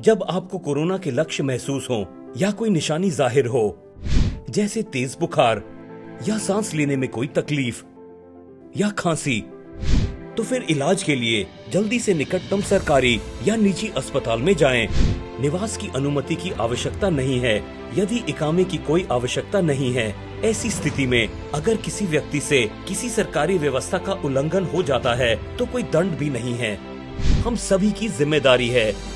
जब आपको कोरोना के लक्षण महसूस हो या कोई निशानी जाहिर हो, जैसे तेज बुखार या सांस लेने में कोई तकलीफ या खांसी, तो फिर इलाज के लिए जल्दी से निकटतम सरकारी या निजी अस्पताल में जाएं। निवास की अनुमति की आवश्यकता नहीं है। यदि इकामे की कोई आवश्यकता नहीं है, ऐसी स्थिति में अगर किसी व्यक्ति से किसी सरकारी व्यवस्था का उल्लंघन हो जाता है तो कोई दंड भी नहीं है। हम सभी की जिम्मेदारी है